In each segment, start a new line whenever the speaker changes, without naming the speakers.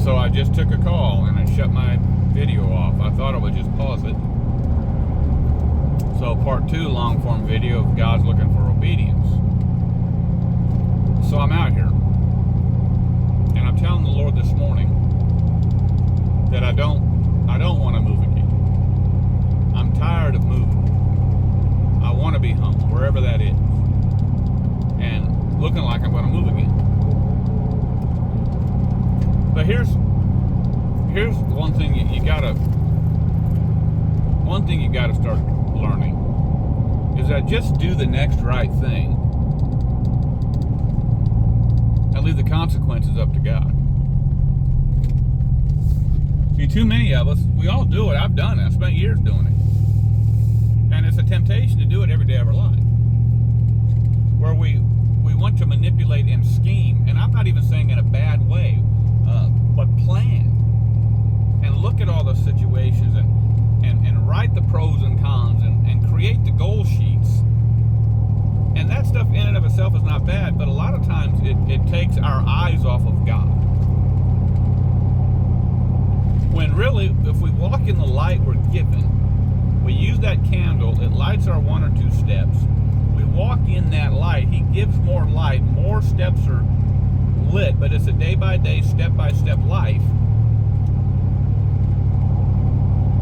So I just took a call and I shut my video off. I thought I would just pause it. So part 2 long form video of God's looking for obedience. So I'm out here and I'm telling the Lord this morning that I don't want to move again. I'm tired of moving. I want to be home, wherever that is. And looking like I'm going to move again. But here's one thing you gotta start learning is that just do the next right thing and leave the consequences up to God. See, too many of us, we all do it. I've done it. I spent years doing it. And it's a temptation to do it every day of our life. Where we want to manipulate and scheme, and I'm not even saying in a bad way, but plan. And look at all those situations and write the pros and cons and create the goal sheets. And that stuff in and of itself is not bad, but a lot of times it takes our eyes off of God. When really, if we walk in the light we're given, we use that candle, it lights our 1 or 2 steps. We walk in that light, He gives more light, more steps are lit, but it's a day-by-day, step-by-step life.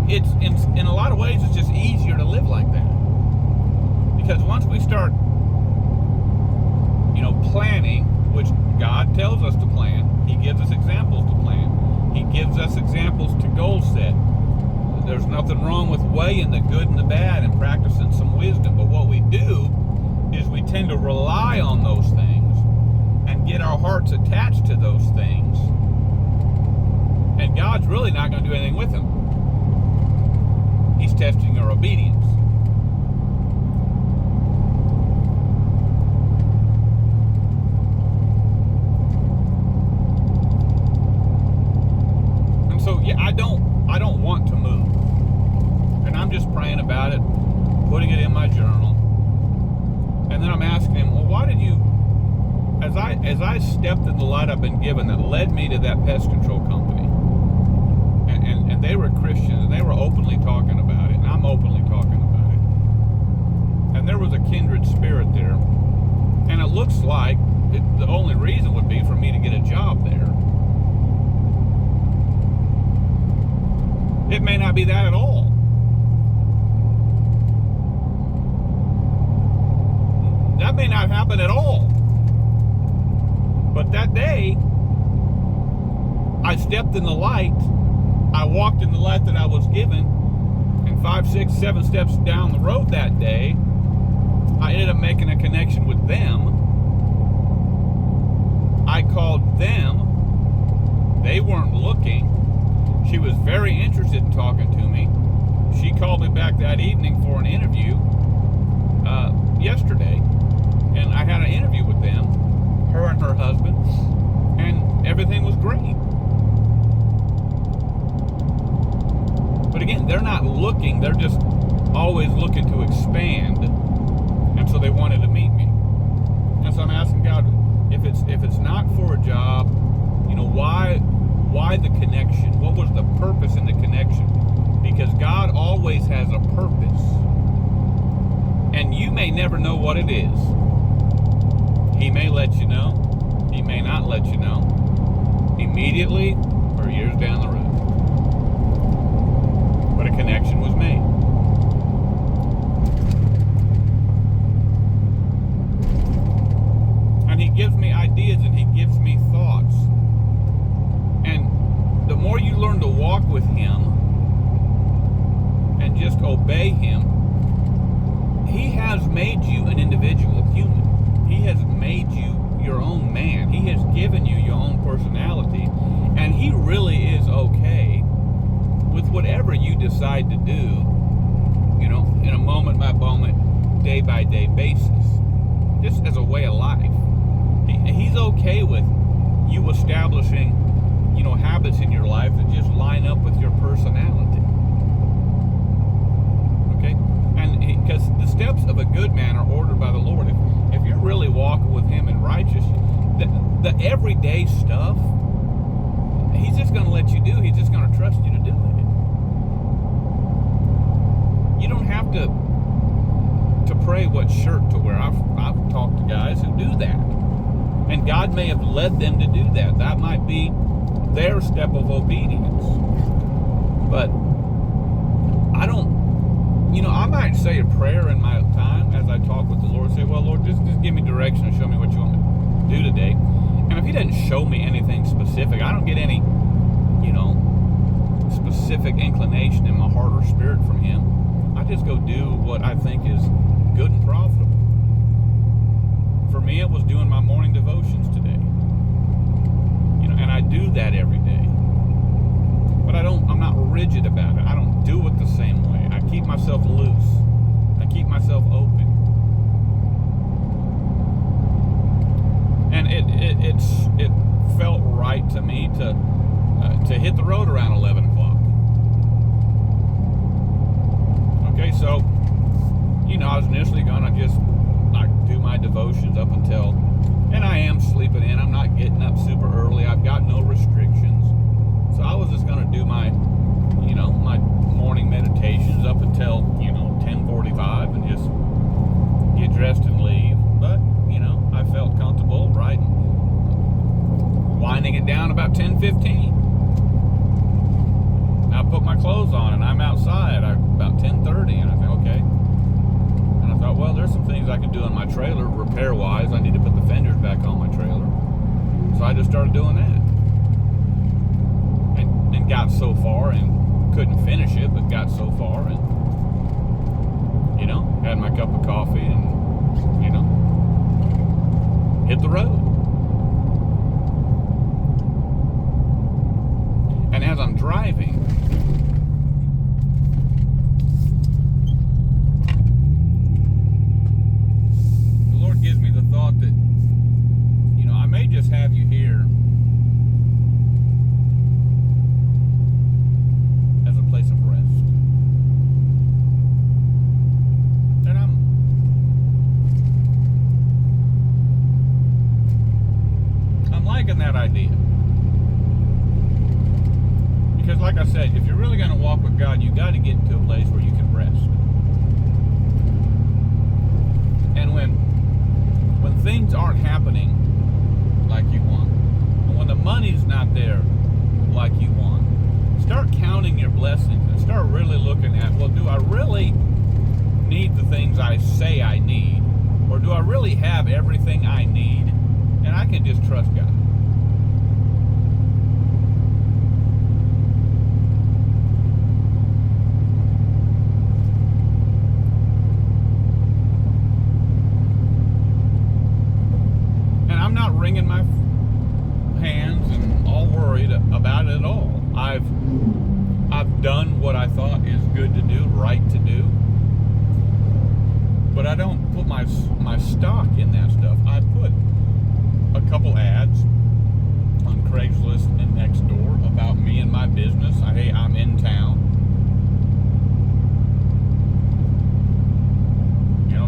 It's in a lot of ways, it's just easier to live like that. Because once we start, planning, which God tells us to plan, He gives us examples to plan. He gives us examples to goal set. There's nothing wrong with weighing the good and the bad and practicing some wisdom. But what we do is we tend to rely on those things and get our hearts attached to those things. And God's really not going to do anything with them. He's testing our obedience. And so, I don't want to move. And I'm just praying about it, putting it in my journal. And then I'm asking Him, well, why did you, as I stepped in the light I've been given that led me to that pest control company, and they were Christians, and they were openly talking about it, and I'm openly talking about it. And there was a kindred spirit there. And it looks like the only reason would be for me to get a job there. It may not be that at all. That may not happen at all. But that day, I stepped in the light. I walked in the light that I was given. And 5, 6, 7 steps down the road that day, I ended up making a connection with them. I called them. They weren't looking. She was very interested in talking to me. She called me back that evening for an interview yesterday. And I had an interview with them, her and her husband, and everything was great. But again, they're not looking, they're just always looking to expand. And so they wanted to meet me. And so I'm asking God, if it's not for a job, why the connection? What was the purpose in the connection? Because God always has a purpose. And you may never know what it is. He may let you know. He may not let you know. Immediately or years down the road. But a connection was made. And He gives me ideas and He gives me thoughts. And the more you learn to walk with Him and just obey Him, He has made you an individual human. He has made you your own man. He has given you your own personality. And He really is okay with whatever you decide to do, in a moment by moment, day by day basis. Just as a way of life. He's okay with you establishing, habits in your life that just line up with your personality. Okay? And because the steps of a good man are ordered by the Lord. If you're really walking with Him in righteousness, the everyday stuff, He's just going what shirt to wear. I've talked to guys who do that. And God may have led them to do that. That might be their step of obedience. But I don't, I might say a prayer in my time as I talk with the Lord. Say, well, Lord, just give me direction and show me what you want me to do today. And if he doesn't show me anything specific, I don't get any, specific inclination in my heart or spirit from him. I just go do what I think is good and profitable. For me, it was doing my morning devotions today. And I do that every day. But I'm not rigid about it. I don't do it the same way. I keep myself loose. I keep myself open. And it felt right to me to hit the road around 11 o'clock. Okay, so, I was initially going to just do my devotions up until, and I am sleeping in. I'm not getting up super early. I've got no restrictions. So I was just going to do my, my morning meditations up until, 10:45 and just get dressed and leave. But, I felt comfortable, right? Winding it down about 10:15. I put my clothes on and I'm outside about 10:30, and I think, okay. And I thought, well, there's some things I can do on my trailer repair-wise. I need to put the fenders back on my trailer. So I just started doing that. And got so far and couldn't finish it, but got so far and, had my cup of coffee and, hit the road. And as I'm driving, the Lord gives me the thought that, I may just have you here as a place of rest. And I'm liking that idea. Because like I said, if you're really going to walk with God, you got to get to a place where you can rest. And when things aren't happening like you want, and when the money's not there like you want, start counting your blessings and start really looking at, well, do I really need the things I say I need? Or do I really have everything I need? And I can just trust God. I'm not wringing my hands and all worried about it at all. I've done what I thought is good to do, right to do. But I don't put my stock in that stuff. I put a couple ads on Craigslist and Nextdoor about me and my business. Hey, I'm in town.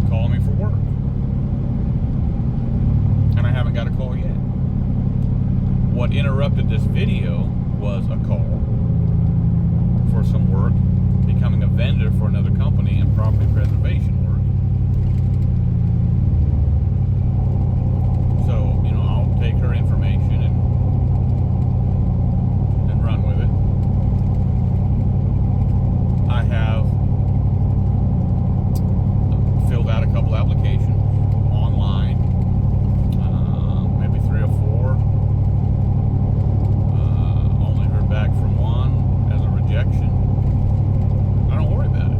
Call me for work. And I haven't got a call yet. What interrupted this video was a call for some work, becoming a vendor for another company in property preservation work. So, I'll take her information and run with it. I have filled out a couple applications online. Maybe 3 or 4. Only heard back from one as a rejection. I don't worry about it.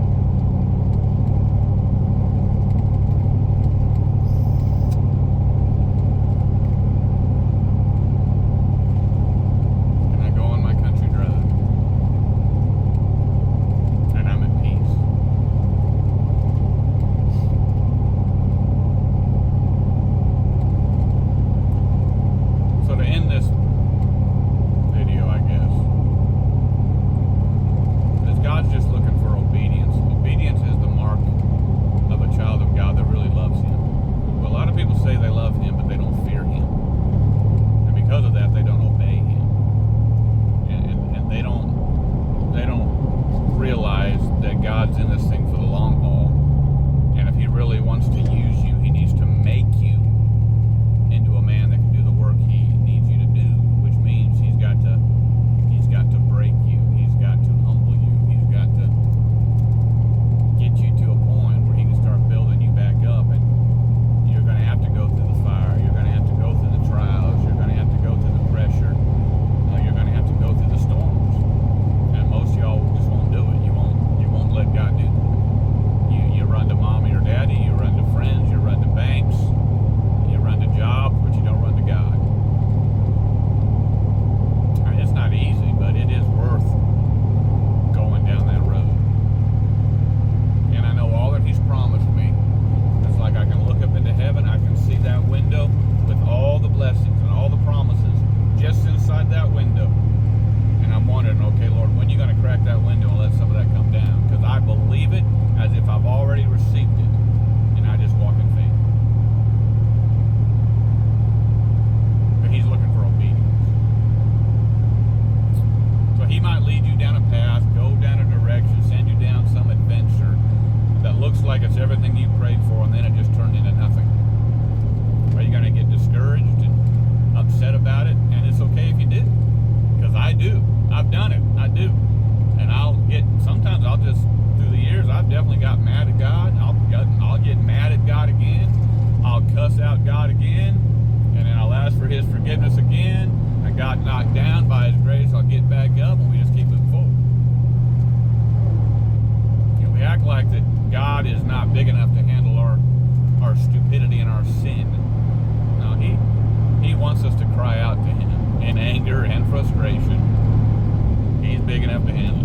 do. And sometimes I'll just, through the years, I've definitely got mad at God. I'll get mad at God again. I'll cuss out God again. And then I'll ask for His forgiveness again. I got knocked down by His grace. I'll get back up, and we just keep moving forward. We act like that God is not big enough to handle our stupidity and our sin. No, He wants us to cry out to Him in anger and frustration. He's big enough to handle it.